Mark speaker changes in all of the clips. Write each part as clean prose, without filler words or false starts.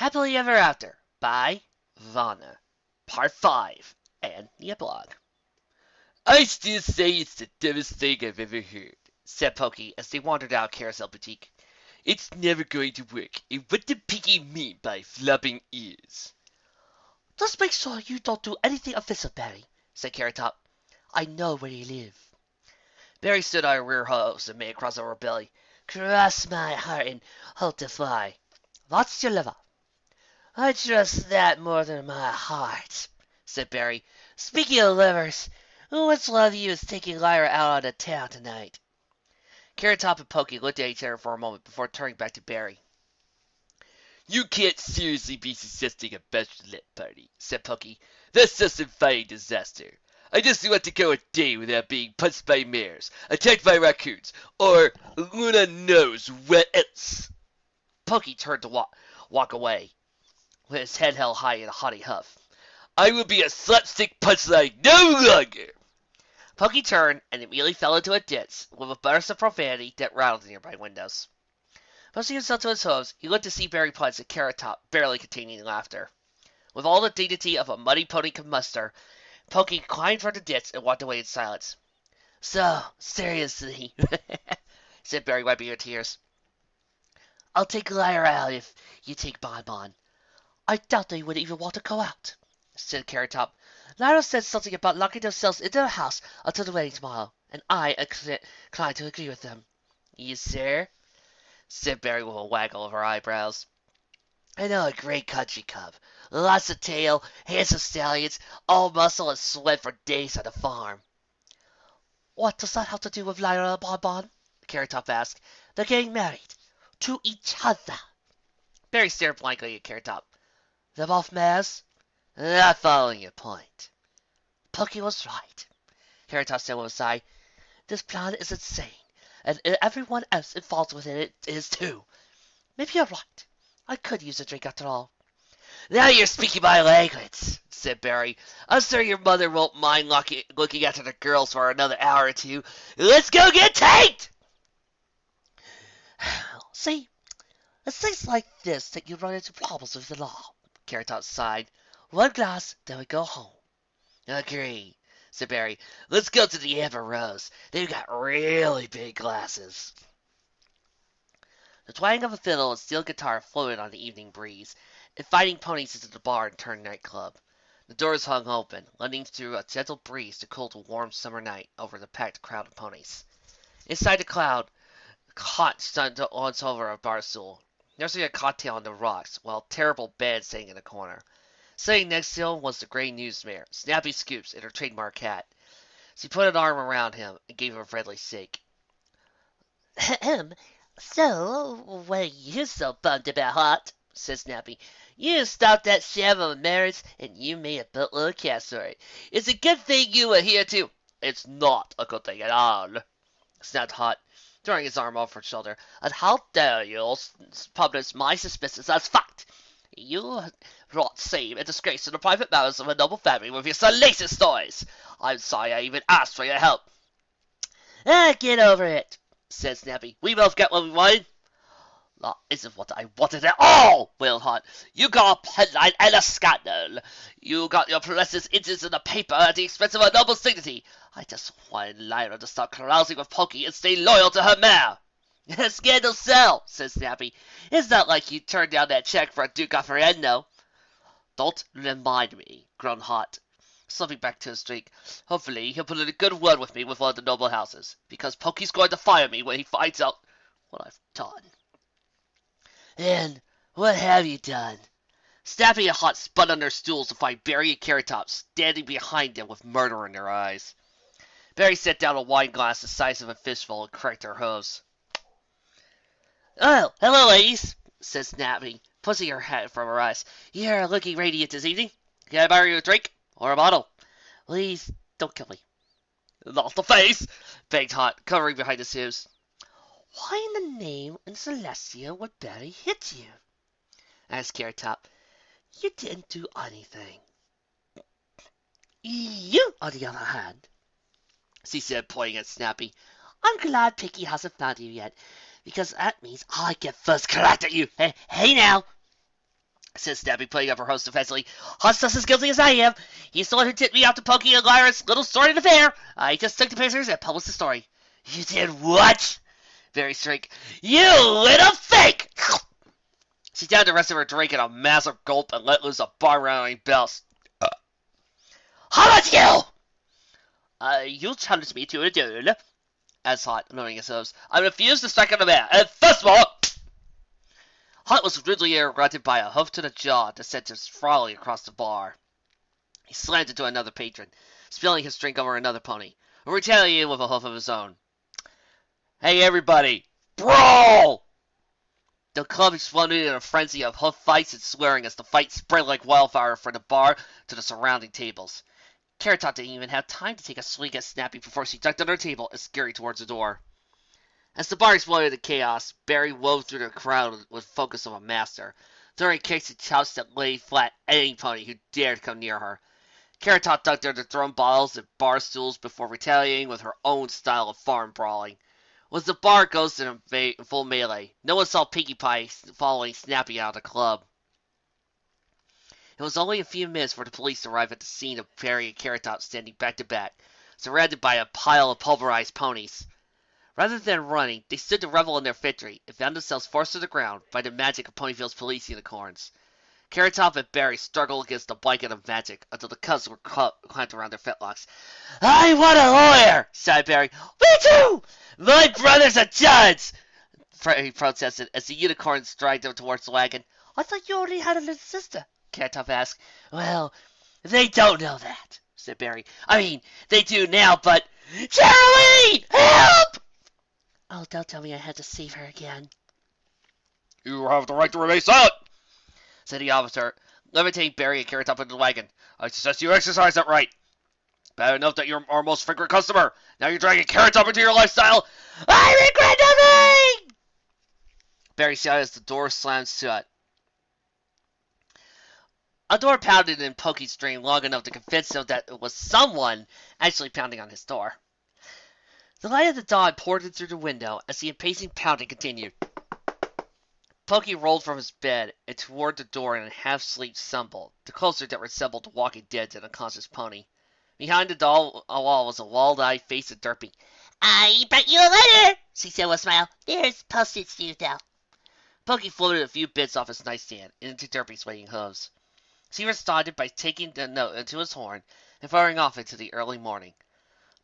Speaker 1: Happily Ever After by Vaneer, Part 5, and the epilogue. I still say it's the dumbest thing I've ever heard, said Pokey as they wandered out of Carousel Boutique. It's never going to work, and what did Pinkie mean by flopping ears? Just make sure you don't do anything official, Barry, said Carrot Top. I know where you live. Barry stood on her rear hose and made a cross over her belly. Cross my heart and hope to fly. What's your liver? I trust that more than my heart, said Barry. Speaking of livers, which one of you is taking Lyra out on the town tonight? Carrot Top and Pokey looked at each other for a moment before turning back to Barry. You can't seriously be suggesting a bachelorette party, said Pokey. That's just inviting disaster. I just want to go a day without being punched by mares, attacked by raccoons, or Luna knows what else. Pokey turned to walk away, with his head held high in a haughty huff. I will be a slapstick punchline no longer. Pokey turned and immediately fell into a ditch with a burst of profanity that rattled the nearby windows. Pushing himself to his hooves, he looked to see Barry punch at Carrot Top, barely containing laughter. With all the dignity of a muddy pony can muster, Pokey climbed from the ditch and walked away in silence. So, seriously, said Barry, wiping her tears. I'll take Lyra out if you take Bon Bon. I doubt they would even want to go out, said Carrot Top. Lyra said something about locking themselves into the house until the wedding tomorrow, and I inclined to agree with them. You sir? Said Barry with a waggle of her eyebrows. I know a great country cub. Lots of tail, handsome stallions, all muscle and sweat for days on the farm. What does that have to do with Lyra and Bon Bon? Carrot Top asked. They're getting married. To each other. Barry stared blankly at Carrot Top. They're both mares? Not following your point. Pokey was right. Carrot Top said with a sigh. This plan is insane, and everyone else involved within it is too. Maybe you're right. I could use a drink after all. Now you're speaking my language, said Barry. I'm sure your mother won't mind looking after the girls for another hour or two. Let's go get tanked! See, it's things like this that you run into problems with the law, Carrot Top sighed. One glass, then we go home. Agree, said Barry. Let's go to the Amber Rose. They've got really big glasses. The twang of a fiddle and steel guitar floated on the evening breeze, inviting ponies into the bar and turned nightclub. The doors hung open, letting through a gentle breeze to cool the warm summer night over the packed crowd of ponies. Inside the cloud, hot sun once over a bar stool, nursing a cocktail on the rocks, while a terrible bed sitting in a corner. Sitting next to him was the gray newsmare, Snappy Scoops, in her trademark hat. She put an arm around him and gave him a friendly shake. So, what are you so bummed about, Hot? Said Snappy. You stopped that sham of a marriage, and you made a buttload of cash for it. It's a good thing you were here, too. It's not a good thing at all, snapped Hot, throwing his arm over her shoulder. And how dare you publish my suspicions as fact? You brought shame and disgrace to the private matters of a noble family with your salacious stories. I'm sorry I even asked for your help. Get over it, said Snappy. We both got what we wanted. That isn't what I wanted at all, wailed Hot. You got a headline and a scandal. You got your precious inches in the paper at the expense of a noble's dignity. I just wanted Lyra to stop carousing with Pokey and stay loyal to her mare. Scandal sell, said Snappy. It's not like you turned down that check for a Duke Offerendo. Don't remind me, groaned Hot, slipping back to his drink. Hopefully he'll put in a good word with me with one of the noble houses, because Pokey's going to fire me when he finds out what I've done. And what have you done? Snappy and Hot spun on their stools to find Barry and Carrot Top standing behind them with murder in their eyes. Barry set down a wine glass the size of a fishbowl and cracked her hose. Oh, hello, ladies, said Snappy, pushing her hat from her eyes. You're looking radiant this evening. Can I buy you a drink? Or a bottle? Please, don't kill me. Not the face, begged Hot, covering behind his hooves. Why in the name of Celestia would Barry hit you? Asked Carrot Top. You didn't do anything. You, on the other hand, she said, pointing at Snappy. I'm glad Pinkie hasn't found you yet, because that means I get first crack at you. Hey now! says Snappy, putting up her host defensively. Hunt's just as guilty as I am. He's the one who tipped me off to Pinkie and Lyra's little sordid affair. I just took the pictures and published the story. You did what? Barry shrieked. You little fake! She downed the rest of her drink in a massive gulp and let loose a bar-rounding belch. How about you? You challenged me to a duel. As Hot, knowing his hopes. I refuse to strike on the man. And first of all, Hot was rudely interrupted by a hoof to the jaw that sent him sprawling across the bar. He slammed into another patron, spilling his drink over another pony, who retaliated with a hoof of his own. Hey everybody, brawl! The club exploded in a frenzy of hoof fights and swearing as the fight spread like wildfire from the bar to the surrounding tables. Carrot Top didn't even have time to take a swing at Snappy before she ducked under the table and scurried towards the door. As the bar exploded in chaos, Barry wove through the crowd with focus of a master, throwing kicks and chops that laid flat any pony who dared come near her. Carrot Top ducked under thrown bottles and bar stools before retaliating with her own style of farm brawling. With the bar ghost in full melee, no one saw Pinkie Pie following Snappy out of the club. It was only a few minutes for the police arrived at the scene of Barry and Carrot Top standing back to back, surrounded by a pile of pulverized ponies. Rather than running, they stood to revel in their victory and found themselves forced to the ground by the magic of Ponyville's police unicorns. Carrot Top and Barry struggled against the blanket of magic until the cubs were clamped around their fetlocks. I want a lawyer, sighed Barry. Me too! My brother's a judge! He protested as the unicorns dragged him towards the wagon. I thought you only had a little sister, Carrot Top asked. Well, they don't know that, said Barry. I mean, they do now, but... Charlie! Help! Oh, don't tell me I had to save her again. You have the right to remain silent, said the officer, levitating Barry and Carrot Top into the wagon. I suggest you exercise that right. Bad enough that you're our most frequent customer. Now you're dragging Carrot Top into your lifestyle. I regret nothing! Barry shouted as the door slammed shut. A door pounded in Pokey's dream long enough to convince him that it was someone actually pounding on his door. The light of the dawn poured in through the window as the impatient pounding continued. Pokey rolled from his bed and toward the door in a half-sleep stumble, the closer that resembled the Walking Dead's unconscious pony. Behind the wall was a walled-eyed face of Derpy. I bet you a letter, she said with a smile. There's postage to you now. Pokey floated a few bits off his nightstand into Derpy's waiting hooves. She responded by taking the note into his horn and firing off into the early morning.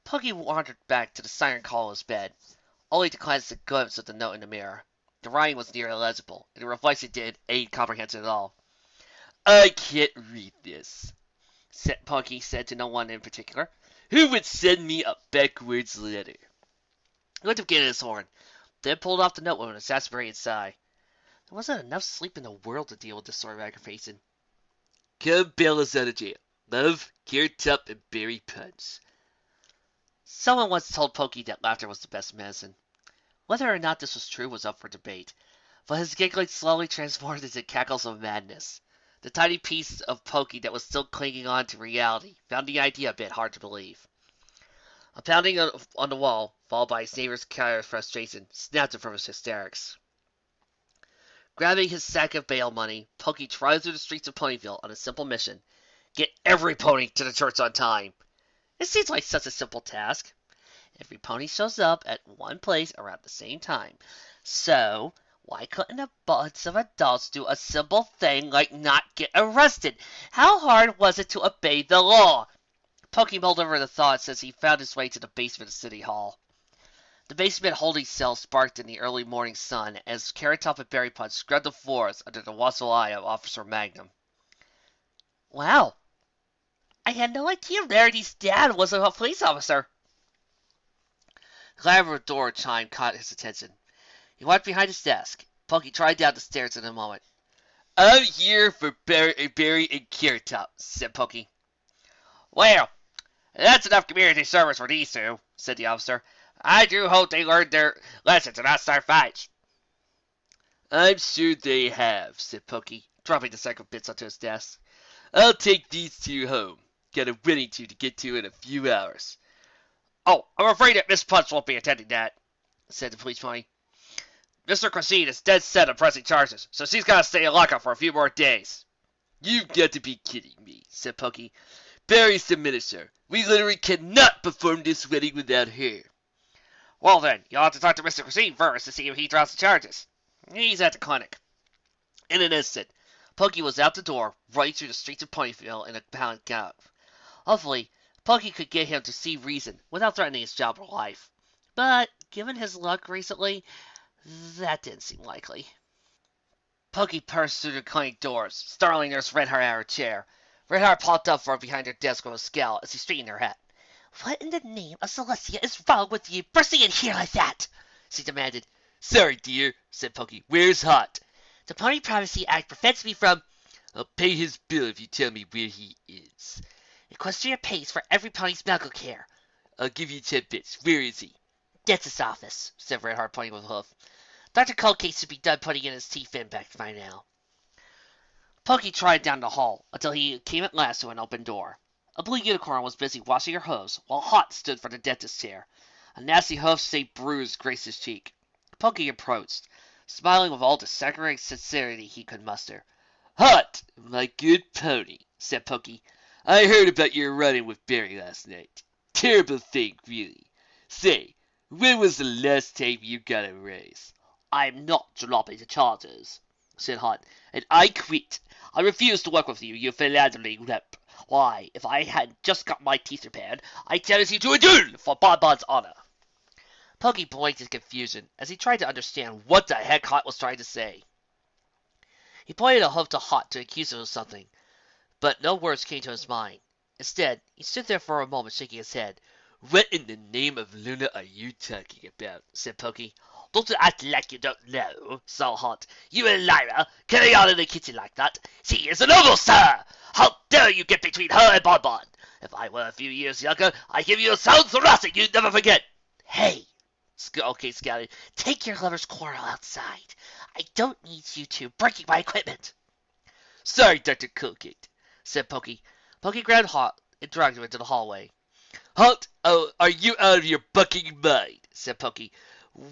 Speaker 1: Pokey wandered back to the siren call of his bed, only to glance at the glimpse of the note in the mirror. The writing was nearly illegible, and the reflection didn't aid comprehension at all. I can't read this, Pokey said to no one in particular. Who would send me a backwards letter? He looked again at his horn, then pulled off the note with an exasperated sigh. There wasn't enough sleep in the world to deal with this sort of aggravation. Come bail us out of jail. Love, Carrot Top, and Berry Punch. Someone once told Pokey that laughter was the best medicine. Whether or not this was true was up for debate, but his giggling slowly transformed into cackles of madness. The tiny piece of Pokey that was still clinging on to reality found the idea a bit hard to believe. A pounding on the wall, followed by his neighbor's cry of frustration, snapped him from his hysterics. Grabbing his sack of bail money, Pokey trotted through the streets of Ponyville on a simple mission. Get every pony to the church on time. It seems like such a simple task. Every pony shows up at one place around the same time. So, why couldn't a bunch of adults do a simple thing like not get arrested? How hard was it to obey the law? Pokey mulled over the thoughts as he found his way to the basement of City Hall. The basement holding cell sparked in the early morning sun as Carrot Top and Berry Punch scrubbed the floors under the watchful eye of Officer Magnum. Wow. I had no idea Rarity's dad was a police officer. The clang of a door chime caught his attention. He walked behind his desk. Pokey tried down the stairs in a moment. I'm here for Berry and Carrot Top, said Pokey. Well, that's enough community service for these two, said the officer. I do hope they learned their lessons and not start fights. I'm sure they have, said Pokey, dropping the sack of bits onto his desk. I'll take these two home. Got a wedding to get to in a few hours. Oh, I'm afraid that Miss Punch won't be attending that, said the police pony. Mr. Christine is dead set on pressing charges, so she's got to stay in lockup for a few more days. You've got to be kidding me, said Punkie. Barry's the minister. We literally cannot perform this wedding without her. Well then, you'll have to talk to Mr. Cuisine first to see if he drops the charges. He's at the clinic. In an instant, Punkie was out the door, running through the streets of Ponyville in a pound gallop. Hopefully, Punkie could get him to see reason without threatening his job or life. But, given his luck recently, that didn't seem likely. Punkie burst through the clinic doors, startling Nurse Redheart out of her chair. Redheart popped up from behind her desk with a scowl as he straightened her hat. What in the name of Celestia is wrong with you, bursting in here like that? She demanded. Sorry, dear, said Punkie. Where's Hot? The Pony Privacy Act prevents me from... I'll pay his bill if you tell me where he is. Equestria pays for every pony's medical care. I'll give you 10 bits. Where is he? Dentist's office, said Redheart, pointing with a hoof. Dr. Coldcase should be done putting in his teeth in back by now. Punkie tried down the hall until he came at last to an open door. A blue unicorn was busy washing her hose, while Hot stood for the dentist's chair. A nasty hoof-shaped bruise graced his cheek. Punkie approached, smiling with all the saccharine sincerity he could muster. Hot, my good pony, said Punkie. I heard about your run-in with Barry last night. Terrible thing, really. Say, when was the last time you got a raise? I'm not dropping the charges, said Hot, and I quit. I refuse to work with you, you philandering rep. Why, if I had just got my teeth repaired, I'd challenge you to a duel for Bonbon's honor. Punkie blinked in confusion as he tried to understand what the heck Hot was trying to say. He pointed a hoof to Hot to accuse him of something, but no words came to his mind. Instead, he stood there for a moment shaking his head. What in the name of Luna are you talking about? Said Punkie. Don't act like you don't know, said Hot. You and Lyra carry on in the kitchen like that. She is a noble, sir! How dare you get between her and Bonbon? If I were a few years younger, I'd give you a sound thrusting you'd never forget. Hey, okay, Scouty, take your lover's quarrel outside. I don't need you two breaking my equipment. Sorry, Dr. Colgate, said Punkie. Punkie grabbed Hot and dragged him into the hallway. Hot, oh, are you out of your bucking mind? Said Punkie.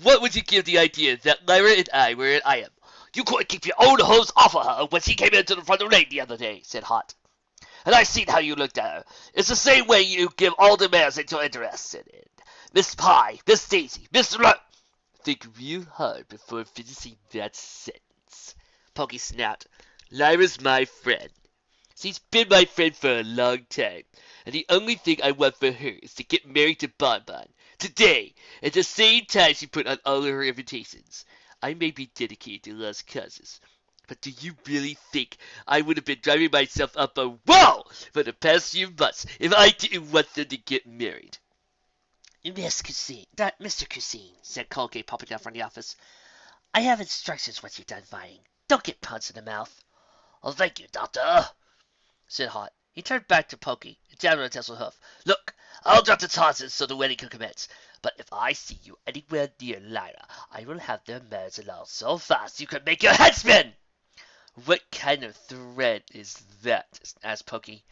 Speaker 1: What would you give the idea that Lyra and I were at I am? You couldn't keep your own hose off of her when she came into the front of the lane the other day, said Hot. And I seen how you looked at her. It's the same way you give all the males that you're interested in. Miss Pie, Miss Daisy, Miss Think real hard before finishing that sentence. Punkie snapped. Lyra's my friend. She's been my friend for a long time, and the only thing I want for her is to get married to Bonbon. Today, at the same time she put on all of her invitations. I may be dedicated to lost causes, but do you really think I would have been driving myself up a wall for the past few months if I didn't want them to get married? Mr. Cuisine, said Colgate, popping up from the office. I have instructions once you're done fighting. Don't get punched in the mouth. Oh, thank you, Doctor, said Hot. He turned back to Punkie and jabbed him with a hoof. Look, I'll drop the charges so the wedding can commence. But if I see you anywhere near Lyra, I will have them married along so fast you can make your head spin. What kind of threat is that? Asked Punkie.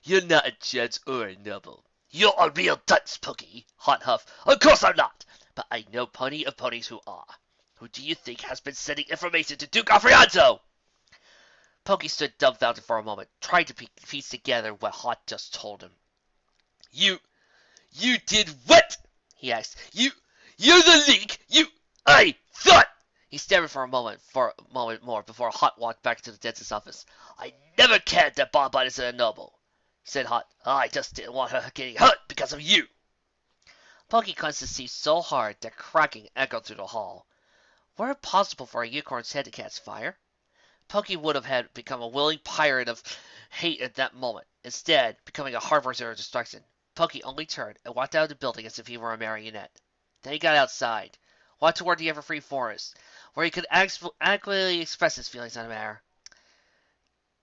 Speaker 1: You're not a judge or a noble. You're a real dunce, Punkie, Hot huffed. Of course I'm not, but I know plenty of ponies who are. Who do you think has been sending information to Duke Afrianzo? Punkie stood dumbfounded for a moment, trying to piece together what Hot just told him. You did what? He asked. You're the leak? I thought... He stammered for a moment more before Hot walked back to the dentist's office. I never cared that Bonbon isn't a noble, said Hot. I just didn't want her getting hurt because of you. Punkie clenched his teeth so hard that cracking echoed through the hall. Were it possible for a unicorn's head to catch fire? Punkie would have had become a willing pirate of hate at that moment, instead becoming a harbinger of destruction. Punkie only turned and walked out of the building as if he were a marionette. Then he got outside, walked toward the Everfree Forest, where he could adequately express his feelings on the matter.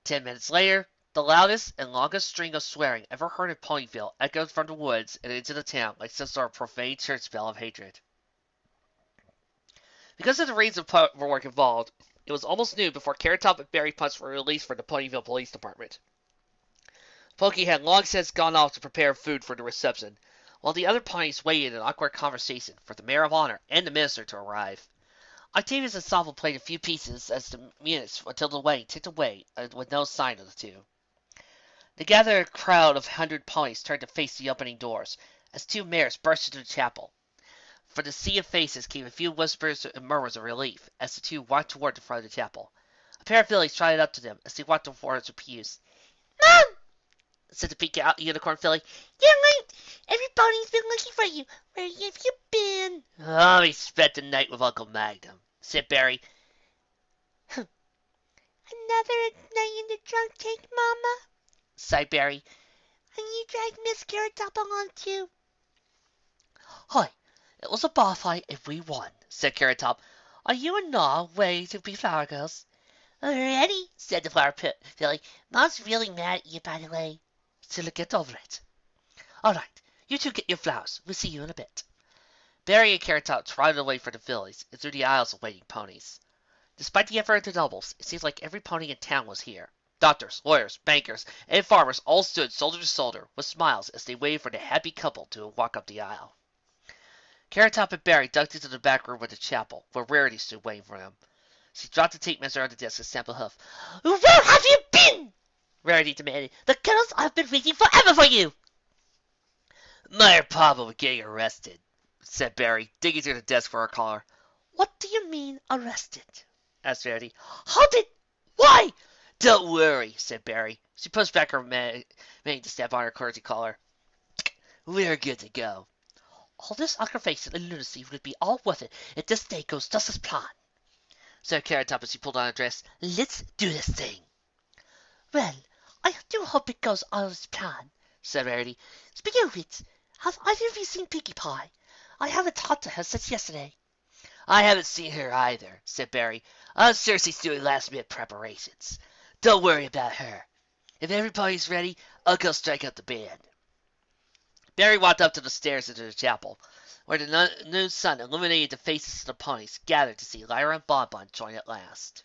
Speaker 1: 10 minutes later, the loudest and longest string of swearing ever heard in Ponyville echoed from the woods and into the town like some sort of profane church bell of hatred. Because of the reins of paperwork involved, it was almost noon before Carrot Top and Berry Punch were released from the Ponyville Police Department. Punkie had long since gone off to prepare food for the reception, while the other ponies waited in awkward conversation for the Mayor of Honor and the Minister to arrive. Octavia's ensemble played a few pieces as the minutes until the wedding ticked away with no sign of the two. The gathered crowd of 100 ponies turned to face the opening doors as two mayors burst into the chapel. From the sea of faces came a few whispers and murmurs of relief as the two walked toward the front of the chapel. A pair of fillies trotted up to them as they walked towards the pews. "Mom!" said the pink unicorn filly. "You're late! Everybody's been looking for you. Where have you been?" "Oh, we spent the night with Uncle Magnum," said Barry. "Another night in the drunk tank, Mama?" sighed Barry. "And you dragged Miss Carrot Top along, too." "Hi, it was a bar fight and we won," said Carrot Top. "Are you and Na ready to be flower girls?" "Ready," said the flower filly. "Mom's really mad at you, by the way." "Still get over it." "All right, you two get your flowers. We'll see you in a bit." Barry and Carrot Top trotted away from the fillies and through the aisles of waiting ponies. Despite the effort of the nobles, it seems like every pony in town was here. Doctors, lawyers, bankers, and farmers all stood shoulder to shoulder with smiles as they waited for the happy couple to walk up the aisle. Carrot Top and Barry ducked into the back room of the chapel, where Rarity stood waiting for them. She dropped the tape measure on the desk and stamped a hoof. "Where have you been?" Rarity demanded. "The girls have been waiting forever for you." "My problem with getting arrested," said Barry, digging through the desk for her collar. "What do you mean, arrested?" asked Rarity. "Why?" "Don't worry," said Barry. She pushed back her mane to stamp on her courtesy collar. "We're good to go." "All this aggravation and lunacy would be all worth it if this day goes just as planned," said Carrot Top as she pulled on her dress. "Let's do this thing." "Well, I do hope it goes all as planned," said Rarity. "Speaking of which, have either of you seen Pinkie Pie? I haven't talked to her since yesterday." "I haven't seen her either," said Barry. "I'm sure she's doing last-minute preparations. Don't worry about her. If everybody's ready, I'll go strike up the band." Barry walked up to the stairs into the chapel, where the noon sun illuminated the faces of the ponies gathered to see Lyra and Bonbon join at last.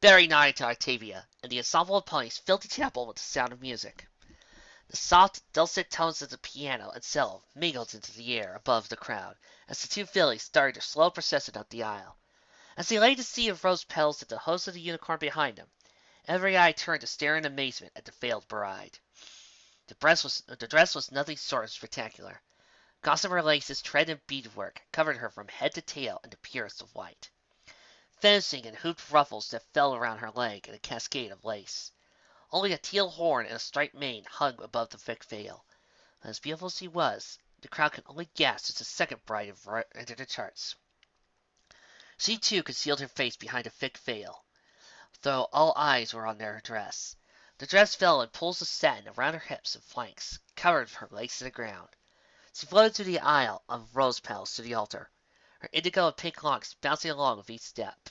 Speaker 1: Barry nodded to Octavia, and the ensemble of ponies filled the chapel with the sound of music. The soft, dulcet tones of the piano and cello mingled into the air above the crowd as the two fillies started their slow procession up the aisle. As they laid the sea of rose petals at the host of the unicorn behind them, every eye turned to stare in amazement at the veiled bride. The dress was nothing short of spectacular. Gossamer laces, thread, and beadwork covered her from head to tail in the purest of white, finishing in hooped ruffles that fell around her leg in a cascade of lace. Only a teal horn and a striped mane hung above the thick veil. But as beautiful as she was, the crowd could only gasp as the second bride entered the charts. She too concealed her face behind a thick veil, though all eyes were on her dress. The dress fell in pools of satin around her hips and flanks, covered her legs to the ground. She floated through the aisle of rose petals to the altar, her indigo and pink locks bouncing along with each step.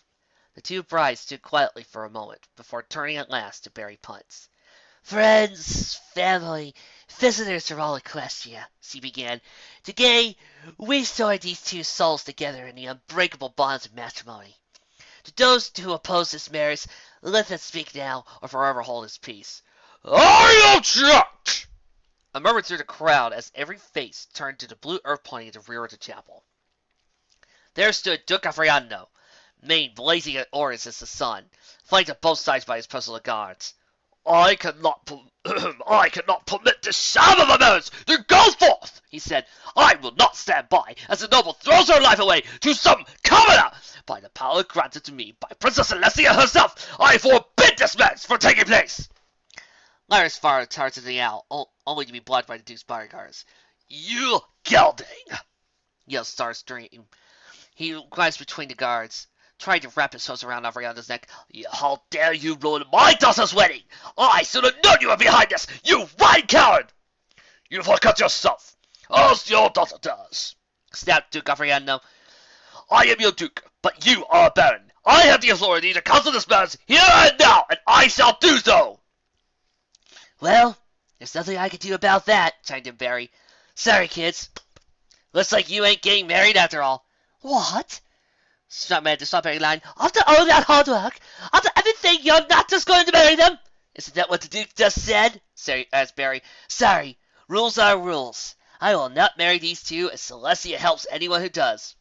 Speaker 1: The two brides stood quietly for a moment, before turning at last to Barry Puntz. "Friends, family, visitors from all Equestria," she began. "Today, we join these two souls together in the unbreakable bonds of matrimony. To those who oppose this marriage, let them speak now, or forever hold his peace." "I object!" a murmur through the crowd as every face turned to the blue earth pony at the rear of the chapel. There stood Duke Afriano, mane blazing at orange as the sun, flanked on both sides by his personal guards. I cannot permit this sham of a marriage to go forth," he said. "I will not stand by as the noble throws her life away to some commoner. By the power granted to me by Princess Celestia herself, I forbid this marriage from taking place." Lyra's fire charged the owl, only to be blocked by the Duke's bodyguards. "You gelding!" yelled Starstream. He glanced between the guards, tried to wrap his hose around Avriana's neck. "How dare you ruin my daughter's wedding? I should have known you were behind this, you lying coward!" "You forget yourself, as your daughter does," snapped Duke Avriano. "I am your duke, but you are a baron. I have the authority to cancel this marriage here and now, and I shall do so." "Well, there's nothing I can do about that," chimed in Barry. "Sorry, kids. Looks like you ain't getting married after all." "What?" Snapman the strawberry line. "After all that hard work? After everything, you're not just going to marry them?" "Isn't that what the Duke just said?" asked Barry. "Sorry. Rules are rules. I will not marry these two, and Celestia helps anyone who does."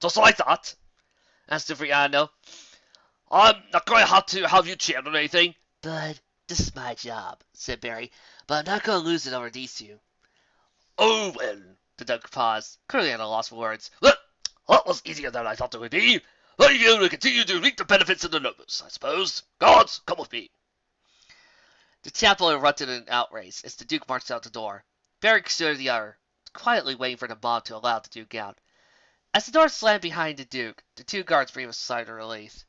Speaker 1: "Just like that?" asked Cipriano. I'm not going to have you channel anything. But this is my job, said Barry. But I'm not going to lose it over these two. Oh, well, the Duke paused, clearly at a loss for words. Well, that was easier than I thought it would be. Leave you to continue to reap the benefits of the numbers, I suppose. Guards, come with me. The chapel erupted in outrage as the Duke marched out the door. Barry stood at the other, quietly waiting for the mob to allow the Duke out. As the door slammed behind the Duke, the two guards breathed a sigh of relief.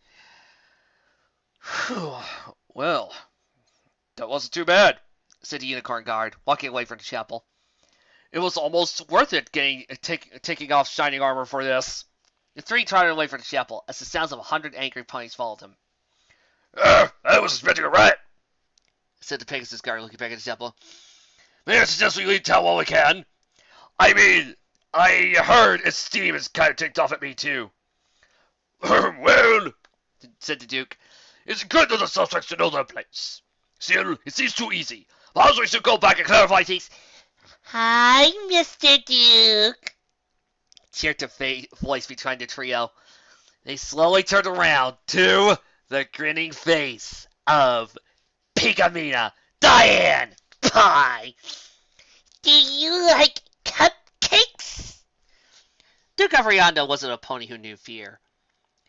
Speaker 1: Well, that wasn't too bad, said the unicorn guard, walking away from the chapel. It was almost worth it taking off shining armor for this. The three trotted away from the chapel as the sounds of 100 angry ponies followed them. I was expecting a riot, said the Pegasus guard, looking back at the chapel. May I suggest we leave town while we can? I mean, I heard its steam is kind of ticked off at me, too. Well, said the Duke, it's good for the suspects to know their place. Still, it seems too easy. Perhaps we should go back and clarify things.
Speaker 2: Hi, Mr. Duke,
Speaker 1: cheered the voice behind the trio. They slowly turned around to the grinning face of Pinkie Diane Pie.
Speaker 2: Do you like cupcakes?
Speaker 1: Duke Ariando wasn't a pony who knew fear.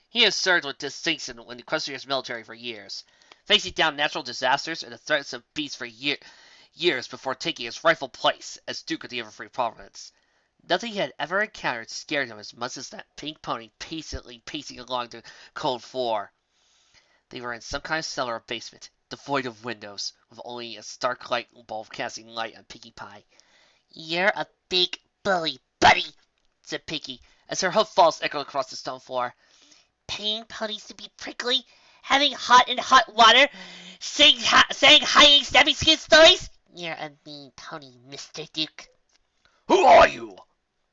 Speaker 1: He has served with distinction in the Equestria's military for years, facing down natural disasters and the threats of beasts for years before taking his rightful place as Duke of the Everfree Province. Nothing he had ever encountered scared him as much as that pink pony patiently pacing along the cold floor. They were in some kind of cellar or basement, devoid of windows, with only a stark light bulb casting light on Pinkie Pie.
Speaker 2: You're a big bully, buddy,
Speaker 1: said Pinkie, as her hoof falls echoed across the stone floor.
Speaker 2: Paying ponies to be prickly, having hot water, saying hiding snappy skin stories? You're a mean pony, Mr. Duke.
Speaker 1: Who are you?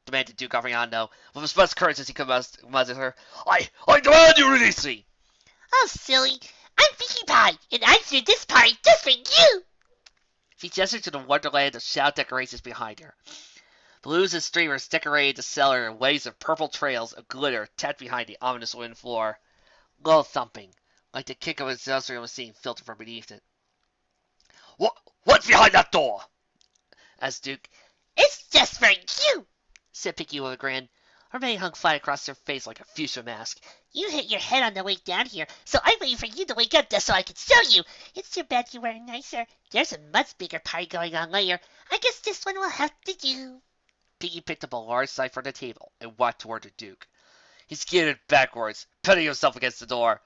Speaker 1: Demanded Duke Ariando, with as much courage as he could muster her. I demand you release me!
Speaker 2: Oh, silly. I'm Pinkie Pie, and I threw this party just for you!
Speaker 1: She gestured to the wonderland of shout decorations behind her. Balloons and streamers decorated the cellar in waves of purple trails of glitter tapped behind the ominous wooden floor. Low thumping, like the kick of an industrial machine filtered from beneath it. What's behind that door? Asked Duke.
Speaker 2: It's just for you,
Speaker 1: said Pinkie with a grin. Her mane hung flat across her face like a fuchsia mask.
Speaker 2: You hit your head on the way down here, so I'm waiting for you to wake up just so I can show you. It's too bad you weren't nicer. There's a much bigger party going on later. I guess this one will have to do.
Speaker 1: Pinkie picked up a large knife from the table and walked toward the Duke. He skidded backwards, pinning himself against the door.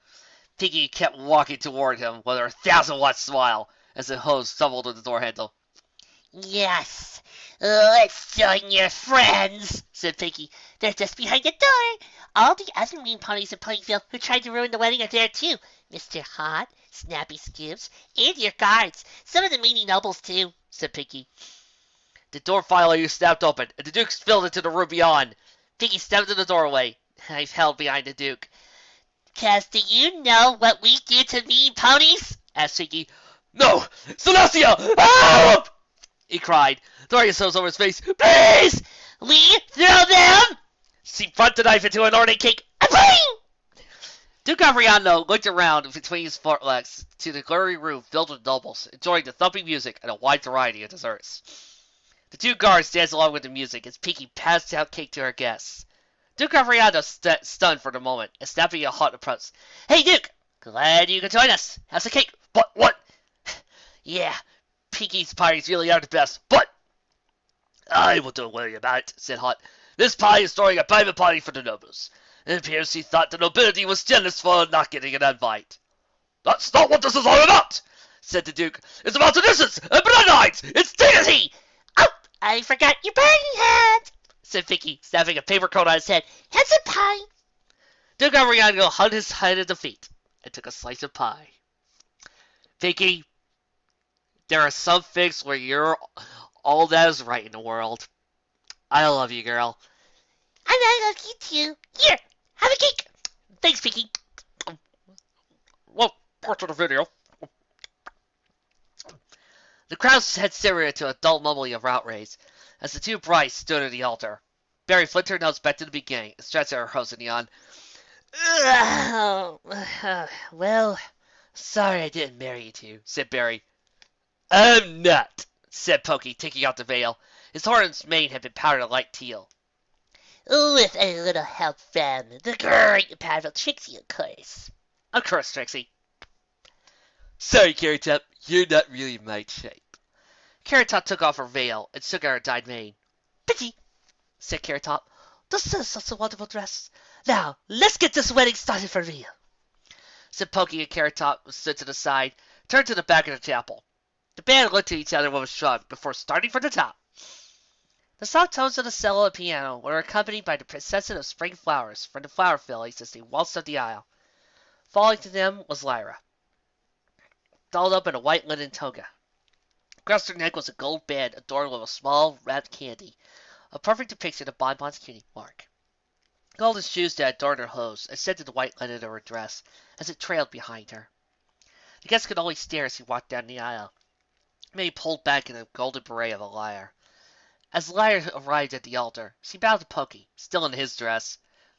Speaker 1: Pinkie kept walking toward him with her 1,000-watt smile as the hose stumbled on the door handle.
Speaker 2: Yes, let's join your friends, said Pinkie. They're just behind the door. All the other mean ponies in Ponyville who tried to ruin the wedding are there too. Mr. Hot, Snappy Skips, and your guards. Some of the meanie nobles too, said Pinkie. The door finally snapped open, and the Duke spilled into the room beyond. Pinkie stepped into the doorway, knife held behind the Duke. "'Cause do you know what we do to mean ponies?"
Speaker 1: asked Pinkie. No! Celestia! Help! He cried, throwing his hose over his face. Please!
Speaker 2: We throw them!
Speaker 1: She bumped the knife into an ornate cake. Duke Ariando looked around between his legs to the glowing room filled with nobles, enjoying the thumping music and a wide variety of desserts. The two guards danced along with the music as Pinkie passed out cake to her guests. Duke Ariando stunned for the moment and snapping a hot approach. Hey, Duke! Glad you could join us. Have some cake. But what? Yeah, Pinkie's pies really are the best, but I won't worry about it, said Hot. This pie is throwing a private party for the nobles. It appears she thought the nobility was jealous for not getting an invite. That's not what this is all about, said the Duke. It's about traditions and bloodlines. It's dignity.
Speaker 2: Oh, I forgot your party hat, said Pinkie, snapping a paper coat on his head. Have some pie.
Speaker 1: Duke Ariando hung his head at the feet and took a slice of pie. Pinkie, there are some things where you're all that is right in the world. I love you, girl.
Speaker 2: And I love you too. Here, have a cake. Thanks, Pinkie.
Speaker 1: Well, part of the video. The crowd had simmered to a dull mumbling of outrage as the two brides stood at the altar. Barry flipped her nose back to the beginning and stretched out her hose in the on. Well, sorry I didn't marry you two, said Barry. I'm not, said Pokey, taking out the veil. His horns mane had been powdered a light teal.
Speaker 2: With a little help from the great powerful Trixie, of course.
Speaker 1: Of course, Trixie. Sorry, Carrot Top, you're not really my type. Carrot Top took off her veil and shook out her dyed mane.
Speaker 2: Pinkie,
Speaker 1: Said Carrot Top.
Speaker 2: this is such a wonderful dress. Now, let's get this wedding started for real.
Speaker 1: Said Pokey, and Carrot Top stood to the side, turned to the back of the chapel. The band looked at each other with a shrug before starting from the top. The soft tones of the cello and piano were accompanied by the procession of spring flowers from the flower fillies as they waltzed up the aisle. Following to them was Lyra, dolled up in a white linen toga. Across her neck was a gold band adorned with a small wrapped candy, a perfect depiction of Bonbon's cutie mark. Golden shoes that adorned her hose accented the white linen of her dress as it trailed behind her. The guests could only stare as he walked down the aisle. May pulled back in a golden beret of a lyre. As Lyra arrived at the altar, she bowed to Pokey, still in his dress.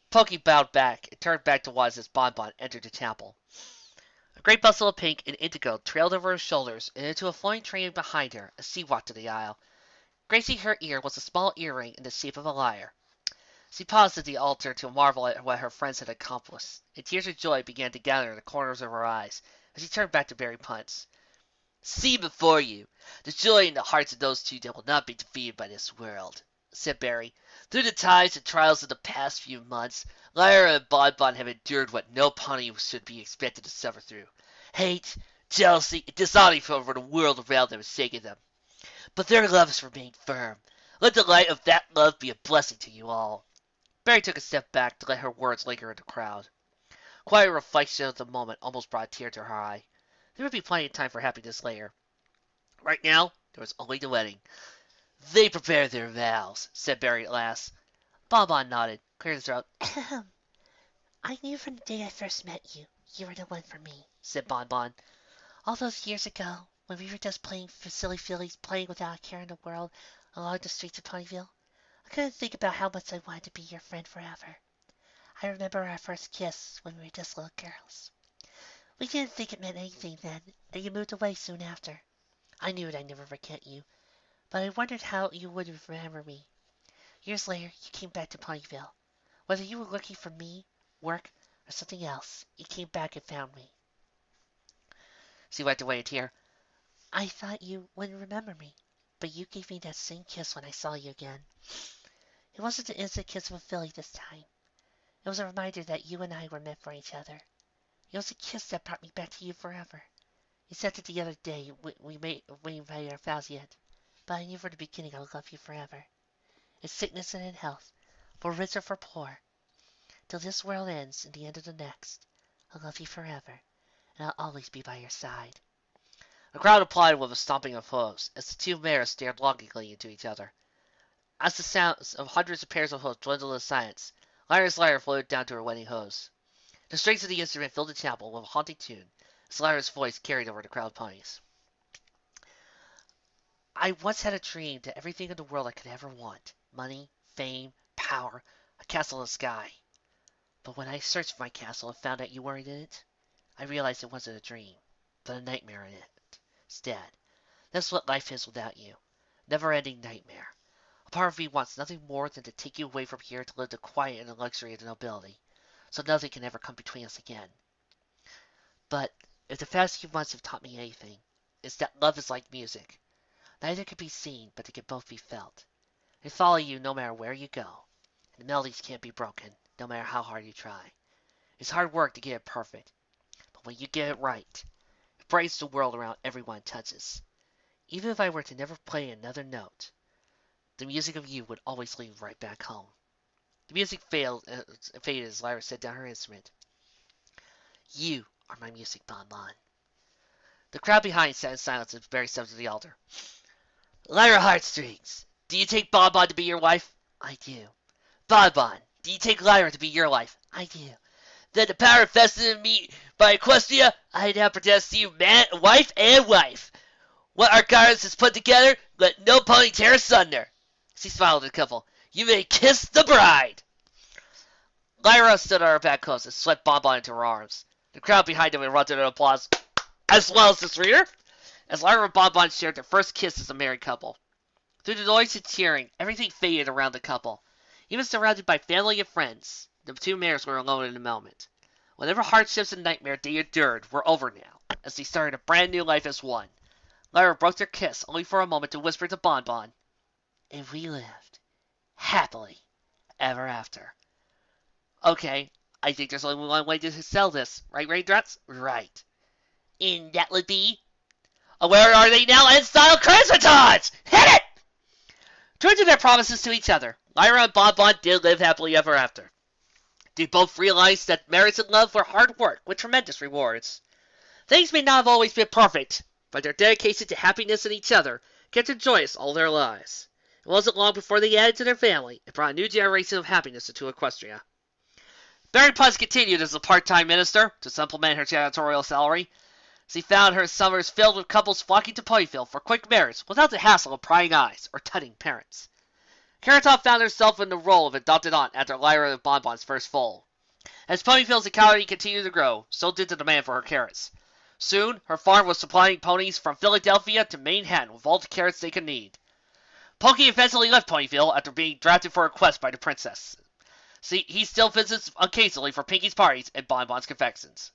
Speaker 1: Pokey bowed back and turned back to watch as Bonbon entered the chapel. A great bustle of pink and indigo trailed over her shoulders and into a flowing train behind her as she walked to the aisle. Gracing her ear was a small earring in the shape of a lyre. She paused at the altar to marvel at what her friends had accomplished, and tears of joy began to gather in the corners of her eyes as she turned back to Barry Punch. See before you the joy in the hearts of those two that will not be defeated by this world, said Barry. Through the times and trials of the past few months, Lyra and Bonbon have endured what no pony should be expected to suffer through. Hate, jealousy, and dishonesty over the world around them has shaken them. But their love has remained firm. Let the light of that love be a blessing to you all. Barry took a step back to let her words linger in the crowd. Quiet reflection of the moment almost brought a tear to her eye. There would be plenty of time for happiness later. Right now, there was only the wedding. They prepared their vows, said Barry at last. Bonbon nodded, cleared his throat.
Speaker 2: I knew from the day I first met you, you were the one for me, said Bonbon. All those years ago, when we were just playing for silly fillies, playing without a care in the world, along the streets of Ponyville, I couldn't think about how much I wanted to be your friend forever. I remember our first kiss when we were just little girls. We didn't think it meant anything then, and you moved away soon after. I knew I'd never forget you, but I wondered how you would remember me. Years later, you came back to Ponyville. Whether you were looking for me, work, or something else, you came back and found me.
Speaker 1: She wiped away a tear.
Speaker 2: I thought you wouldn't remember me, but you gave me that same kiss when I saw you again. It wasn't the instant kiss of a filly this time. It was a reminder that you and I were meant for each other. It was a kiss that brought me back to you forever. You said it the other day we made our vows yet, but I knew from the beginning I would love you forever. In sickness and in health, for rich or for poor, till this world ends and the end of the next. I'll love you forever, and I'll always be by your side.
Speaker 1: The crowd applauded with a stomping of hooves as the two mares stared longingly into each other. As the sounds of hundreds of pairs of hooves dwindled into silence, Lyra's lyre floated down to her wedding hose. The strings of the instrument filled the chapel with a haunting tune as Lyra's voice carried over the crowd of ponies. I once had a dream that everything in the world I could ever want, money, fame, power, a castle in the sky. But when I searched for my castle and found out you weren't in it, I realized it wasn't a dream, but a nightmare in it. Instead, that's what life is without you. Never-ending nightmare. A part of me wants nothing more than to take you away from here to live the quiet and the luxury of the nobility, so nothing can ever come between us again. But if the past few months have taught me anything, it's that love is like music. Neither can be seen, but they can both be felt. They follow you no matter where you go, and the melodies can't be broken, no matter how hard you try. It's hard work to get it perfect, but when you get it right, it brightens the world around everyone it touches. Even if I were to never play another note, the music of you would always lead right back home. The music faded as Lyra set down her instrument. You are my music, Bonbon. The crowd behind sat in silence as Barry stepped to the altar. Lyra Heartstrings, do you take Bonbon to be your wife? I do. Bonbon, do you take Lyra to be your wife? I do. Then the power vested in me by Equestria, I now pretend to you man, wife, and wife. What our goddess has put together, let no pony tear asunder. She smiled at the couple. You may kiss the bride. Lyra stood on her back close and swept Bonbon into her arms. The crowd behind them erupted in applause, as well as this reader, as Lyra and Bonbon shared their first kiss as a married couple. Through the noise and cheering, everything faded around the couple. Even surrounded by family and friends, the two mares were alone in the moment. Whatever hardships and nightmares they endured were over now, as they started a brand new life as one. Lyra broke their kiss only for a moment to whisper to Bonbon, "And we lived happily ever after." Okay, I think there's only one way to sell this, right, Raindrops? Right.
Speaker 2: And that would be...
Speaker 1: Where are they now in style Crimson's? Hit it! True to their promises to each other, Lyra and Bonbon did live happily ever after. They both realized that marriage and love were hard work with tremendous rewards. Things may not have always been perfect, but their dedication to happiness and each other kept them joyous all their lives. It wasn't long before they added to their family and brought a new generation of happiness into Equestria. Mary Putz continued as a part-time minister to supplement her janitorial salary. She found her summers filled with couples flocking to Ponyville for quick marriage without the hassle of prying eyes or tutting parents. Carrot found herself in the role of adopted aunt after Lyra and Bonbon's first foal. As Ponyville's economy continued to grow, so did the demand for her carrots. Soon, her farm was supplying ponies from Philadelphia to Manhattan with all the carrots they could need. Pinkie eventually left Ponyville after being drafted for a quest by the princess. See, he still visits occasionally for Pinkie's parties and Bonbon's confections.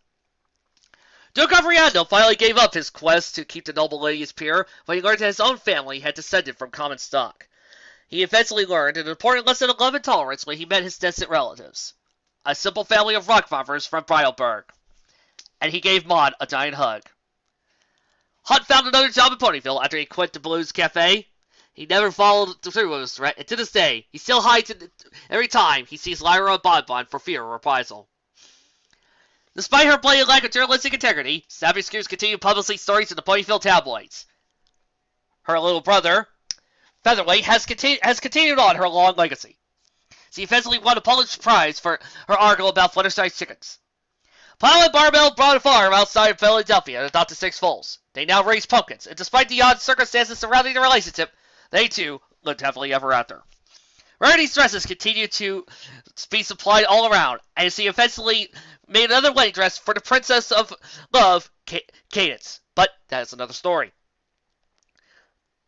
Speaker 1: Duke Ariando finally gave up his quest to keep the noble ladies pure when he learned that his own family had descended from common stock. He eventually learned an important lesson of love and tolerance when he met his distant relatives, a simple family of rock farmers from Bridalburg, and he gave Maud a giant hug. Hunt found another job in Ponyville after he quit the Blues Cafe. He never followed through with his threat, and to this day, he still hides it every time he sees Lyra and Bonbon for fear of reprisal. Despite her blatant lack of journalistic integrity, Savage Screws continued publishing stories in the Ponyville tabloids. Her little brother, Featherweight, has continued on her long legacy. She eventually won a Pulitzer Prize for her article about Fluttershy's chickens. Pyle and Barbell brought a farm outside of Philadelphia and adopted 6 foals. They now raise pumpkins, and despite the odd circumstances surrounding the relationship, they too lived happily ever after. Rarity's dresses continued to be supplied all around, and she eventually made another wedding dress for the Princess of Love, Cadence. But that is another story.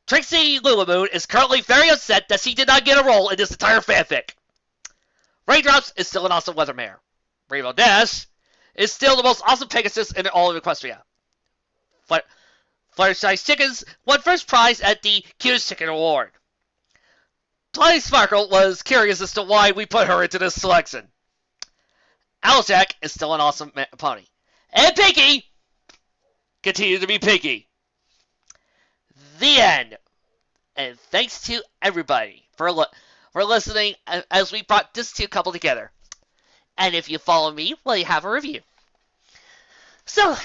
Speaker 1: Trixie Lulamoon is currently very upset that she did not get a role in this entire fanfic. Raindrops is still an awesome weather mare. Rainbow Dash is still the most awesome Pegasus in all of Equestria. Fluttershy's Chickens won first prize at the Cutest Chicken Award. Tiny Sparkle was curious as to why we put her into this selection. Owljack is still an awesome pony. And Pinkie continues to be Pinkie. The end. And thanks to everybody for listening as we brought this two couple together. And if you follow me, well, you have a review. So,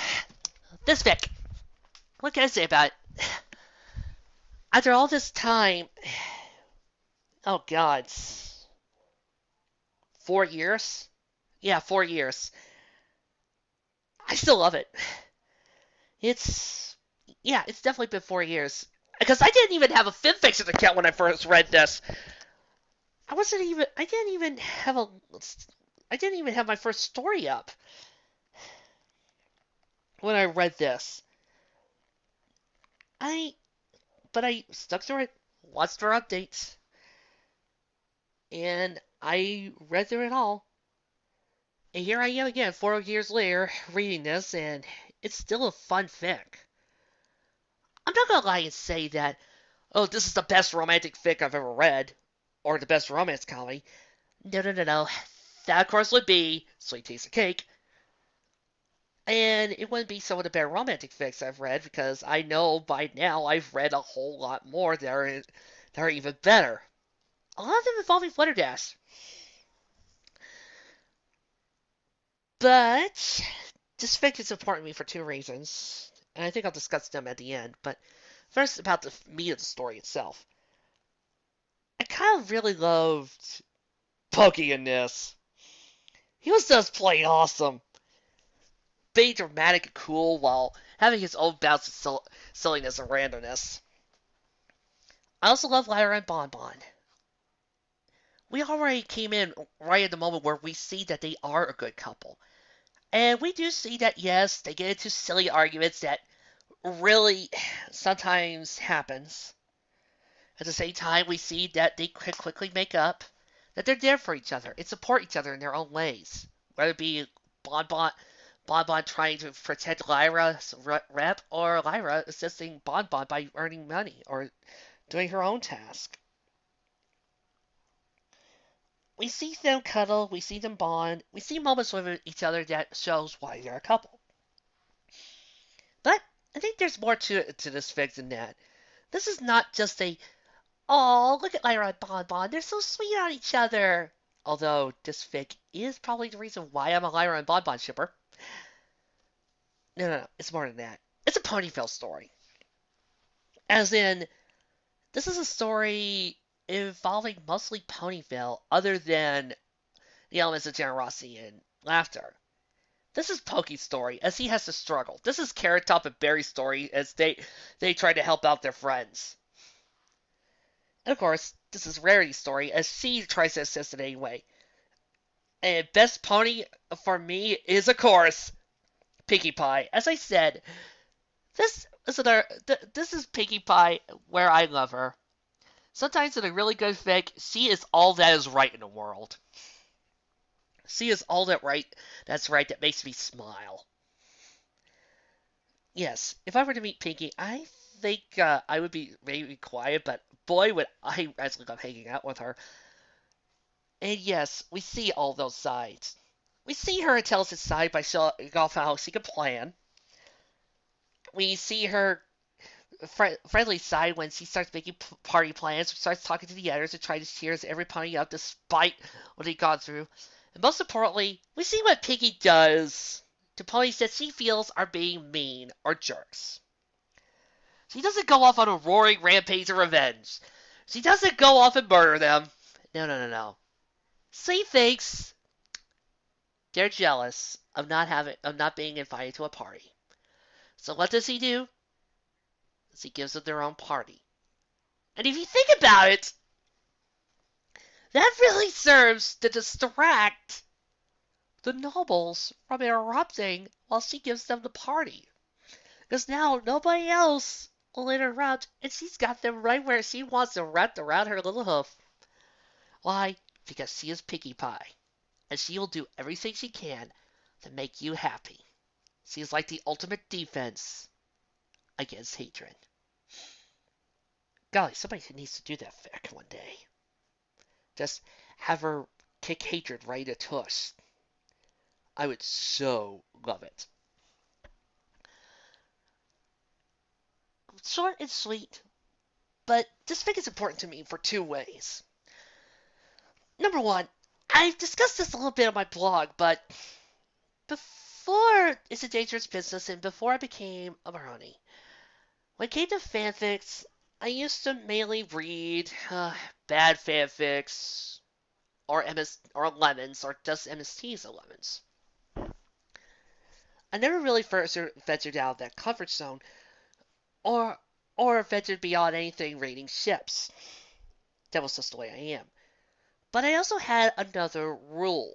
Speaker 1: this fic. What can I say about it? After all this time, oh God, 4 years? Yeah, 4 years. I still love it. It's definitely been 4 years. Because I didn't even have a fanfiction account when I first read this. I didn't even have my first story up when I read this. But I stuck through it, watched for updates, and I read through it all. And here I am again, 4 years later, reading this, and it's still a fun fic. I'm not gonna lie and say that, oh, this is the best romantic fic I've ever read, or the best romance comedy. No. That, of course, would be Sweet Taste of Cake. And it wouldn't be some of the better romantic fics I've read, because I know by now I've read a whole lot more that are even better. A lot of them involving Flutterdash. But this fic is important to me for 2 reasons, and I think I'll discuss them at the end. But first, about the meat of the story itself. I kind of really loved Pokey in this. He was just plain awesome. Being dramatic and cool while having his own bouts of silliness and randomness. I also love Lyra and Bonbon. we already came in right at the moment where we see that they are a good couple. And we do see that, yes, they get into silly arguments that really sometimes happens. At the same time, we see that they quickly make up, that they're there for each other and support each other in their own ways. Whether it be Bon trying to protect Lyra's rep, or Lyra assisting Bon by earning money or doing her own task. We see them cuddle, we see them bond, we see moments with each other that shows why they're a couple. But I think there's more to this fic than that. This is not just a, oh, look at Lyra and Bon, they're so sweet on each other. Although this fic is probably the reason why I'm a Lyra and Bon shipper. No, it's more than that. It's a Ponyville story. As in, this is a story involving mostly Ponyville, other than the elements of generosity and laughter. This is Pokey's story, as he has to struggle. This is Carrot Top and Berry's story, as they try to help out their friends. And of course, this is Rarity's story, as she tries to assist in any way. And best pony for me is, of course, Pinkie Pie. As I said, this is Pinkie Pie where I love her. Sometimes in a really good fic, she is all that is right in the world. She is all that's right that makes me smile. Yes, if I were to meet Pinkie, I think I would be maybe quiet, but boy, would I actually love hanging out with her. And yes, we see all those sides. We see her intelligent side by showing off how she can plan. We see her friendly side when she starts making party plans, starts talking to the others and trying to cheer every pony up despite what they've gone through. And most importantly, we see what Pinkie does to ponies that she feels are being mean or jerks. She doesn't go off on a roaring rampage of revenge. She doesn't go off and murder them. No. She thinks they're jealous of not being invited to a party. So what does he do? He gives them their own party. And if you think about it, that really serves to distract the nobles from interrupting while she gives them the party. Because now nobody else will interrupt, and she's got them right where she wants them, wrapped around her little hoof. Why? Because she is Pinkie Pie, and she will do everything she can to make you happy. She is like the ultimate defense against hatred. Golly, somebody needs to do that fic one day. Just have her kick hatred right at tush. I would so love it. Short and sweet, but this fic is important to me for two ways. Number one, I've discussed this a little bit on my blog, but before It's a Dangerous Business and before I became a brony, when it came to fanfics, I used to mainly read bad fanfics or lemons or just MSTs of lemons. I never really first ventured out of that comfort zone or ventured beyond anything rating ships. That was just the way I am. But I also had another rule.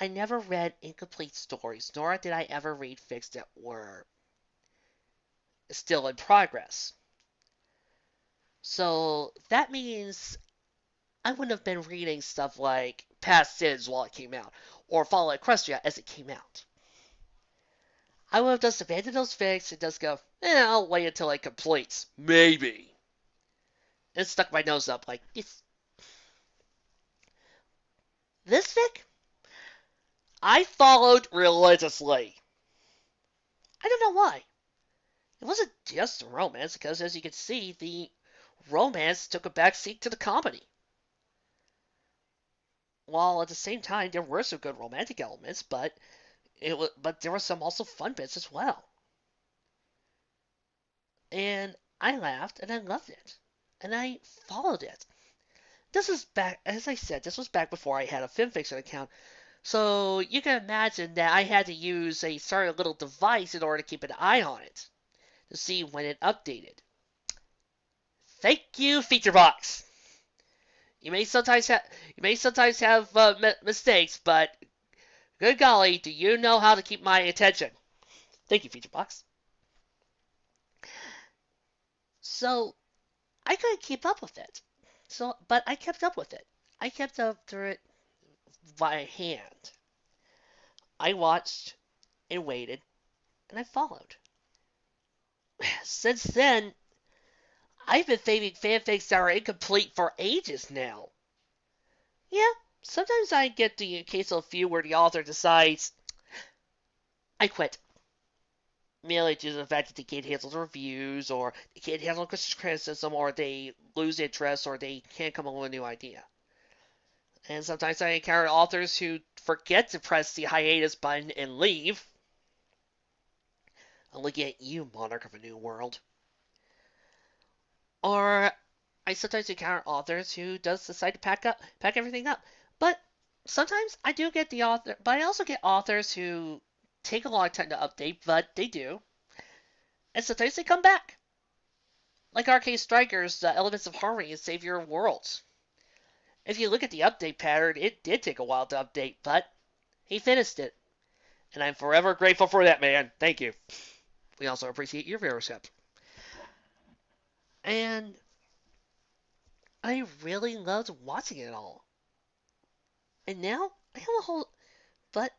Speaker 1: I never read incomplete stories, nor did I ever read fics that were still in progress. So that means I wouldn't have been reading stuff like Past Sins while it came out, or Fallen Equestria as it came out. I would have just abandoned those fics and just go, I'll wait until it completes. Maybe. And stuck my nose up like, this fic? I followed religiously. I don't know why. It wasn't just a romance, because as you can see, the romance took a backseat to the comedy. While at the same time, there were some good romantic elements, but there were some also fun bits as well. And I laughed, and I loved it. And I followed it. This is back, as I said, this was back before I had a fanfiction account. So you can imagine that I had to use a certain little device in order to keep an eye on it, to see when it updated. Thank you, Featurebox! you may sometimes have mistakes, but good golly, do you know how to keep my attention? Thank you, Feature Box. So I couldn't keep up with it. But I kept up with it. I kept up through it by hand. I watched and waited, and I followed. Since then, I've been faving fanfics that are incomplete for ages now. Yeah, sometimes I get the occasional few where the author decides, I quit. Merely due to the fact that they can't handle the reviews, or they can't handle criticism, or they lose interest, or they can't come up with a new idea. And sometimes I encounter authors who forget to press the hiatus button and leave. I'm looking at you, Monarch of a New World. Or I sometimes encounter authors who does decide to pack everything up. But sometimes I do get the author, but I also get authors who take a long time to update, but they do. And sometimes they come back. Like Arcade Strikers, the Elements of Harmony and Savior of Worlds. If you look at the update pattern, it did take a while to update, but he finished it. And I'm forever grateful for that, man. Thank you. We also appreciate your viewership. And I really loved watching it all. And now I have a whole. But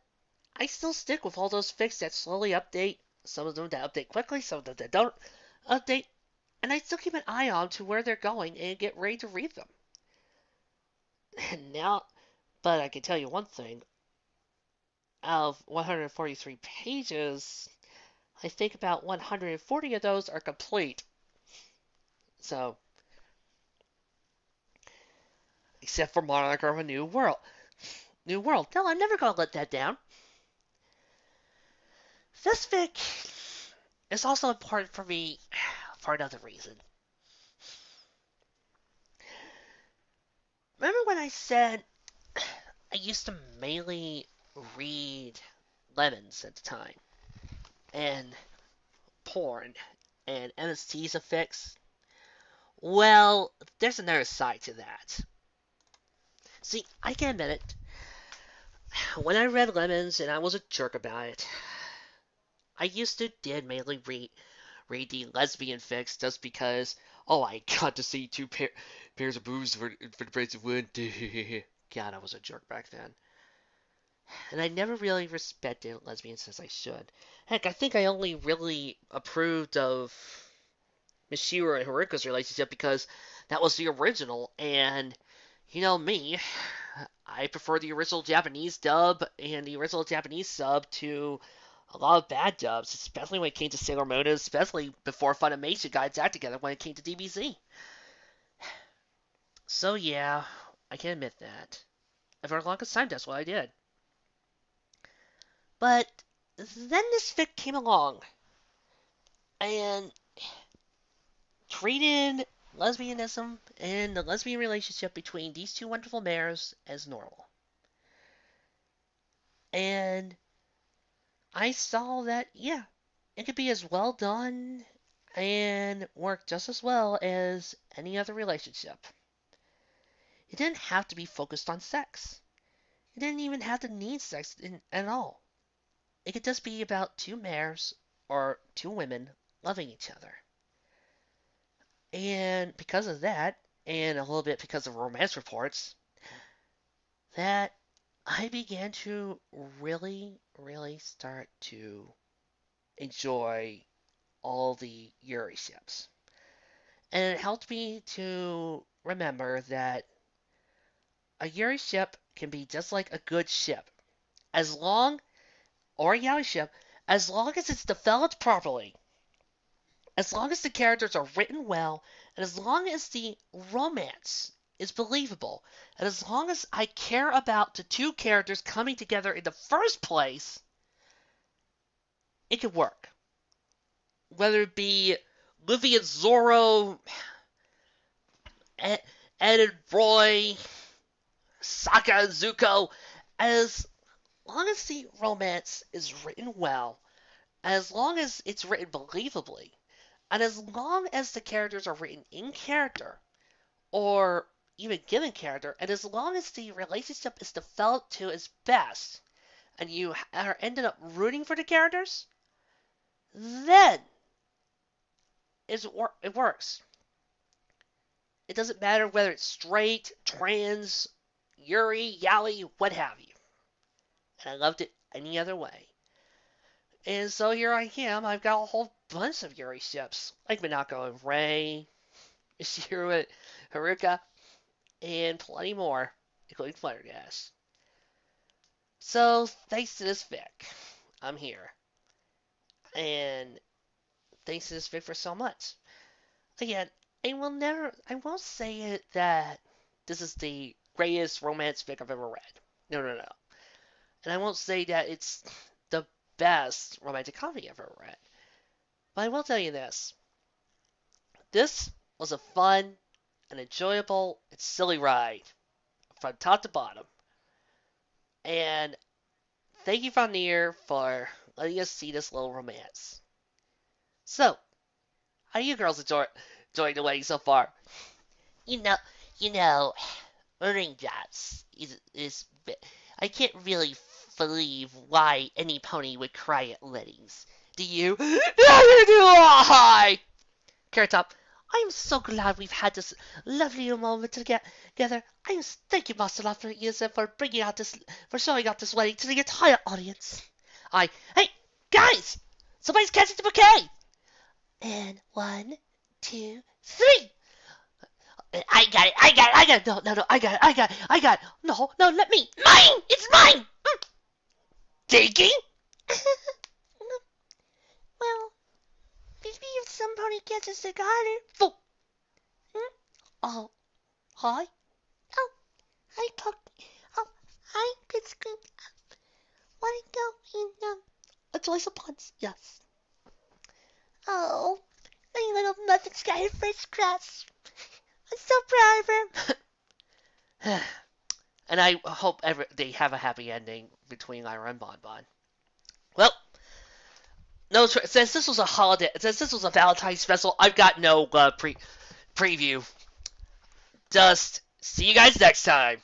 Speaker 1: I still stick with all those fics that slowly update. Some of them that update quickly, some of them that don't update. And I still keep an eye on to where they're going and get ready to read them. And now, but I can tell you one thing. Out of 143 pages, I think about 140 of those are complete. So, except for Monarch of a New World. New World. No, I'm never going to let that down. This fic is also important for me for another reason. Remember when I said I used to mainly read lemons at the time, and porn, and anesthesia fics? Well, there's another side to that. See, I can admit it. When I read lemons and I was a jerk about it, I used to did mainly read the lesbian fics just because, oh, I got to see two pairs of boobs for the price of one. God, I was a jerk back then. And I never really respected lesbians as I should. Heck, I think I only really approved of Mishiro and Haruka's relationship because that was the original, and you know me, I prefer the original Japanese dub and the original Japanese sub to a lot of bad dubs, especially when it came to Sailor Moon, especially before Funimation got its act together when it came to DBZ. So yeah, I can admit that. And for the longest time, that's what I did. But then this fic came along and treated lesbianism and the lesbian relationship between these two wonderful mares as normal. And I saw that, yeah, it could be as well done and work just as well as any other relationship. It didn't have to be focused on sex. It didn't even have to need sex at all. It could just be about two mares or two women loving each other. And because of that, and a little bit because of romance reports, that I began to really start to enjoy all the Yuri ships. And it helped me to remember that a Yuri ship can be just like a good ship. As long, or a yaoi ship, as long as it's developed properly, as long as the characters are written well, and as long as the romance is believable, and as long as I care about the two characters coming together in the first place, it could work. Whether it be Luffy and Zoro, Ed and Roy, Sokka and Zuko, as long as the romance is written well, as long as it's written believably, and as long as the characters are written in character, or
Speaker 3: even given character, and as long as the relationship is developed to its best, and you are ended up rooting for the characters, then it works. It doesn't matter whether it's straight, trans, Yuri, Yali, what have you. And I loved it any other way. And so here I am. I've got a whole bunch of Yuri ships, like Minako and Rei, Ishiro and Haruka, and plenty more, including Flutterdash. So thanks to this fic, I'm here. And thanks to this fic for so much. Again, I won't say it that this is the greatest romance fic I've ever read. No, no, no. And I won't say that it's the best romantic comedy I've ever read. But I will tell you this. This was a fun and enjoyable and silly ride from top to bottom. And thank you, Vaneer, for letting us see this little romance. So, how are you girls enjoying the wedding so far?
Speaker 2: You know, you know, earning jobs is I can't really believe why any pony would cry at weddings. Do you?
Speaker 3: Neither do I!
Speaker 2: Carrot Top, I am so glad we've had this lovely moment together. Thank you, Master Lot, for showing out this wedding to the entire audience.
Speaker 3: Hey, guys! Somebody's catching the bouquet!
Speaker 2: And 1, 2, 3.
Speaker 3: I got it. No, I got it. No, let me.
Speaker 2: Mine! It's mine!
Speaker 3: Taking?
Speaker 2: Well, maybe if somebody catches the garter.
Speaker 3: Oh.
Speaker 2: Oh, hi. Oh, hi, Puck. Oh, hi, Biscuit. Want to go in
Speaker 3: a choice of puns, yes.
Speaker 2: Oh, my little muffins got her first crush. I'm so proud of
Speaker 3: her. And I hope they have a happy ending between Lyra and Bonbon. Well, since this was a holiday, since this was a Valentine special, I've got no preview. Just see you guys next time.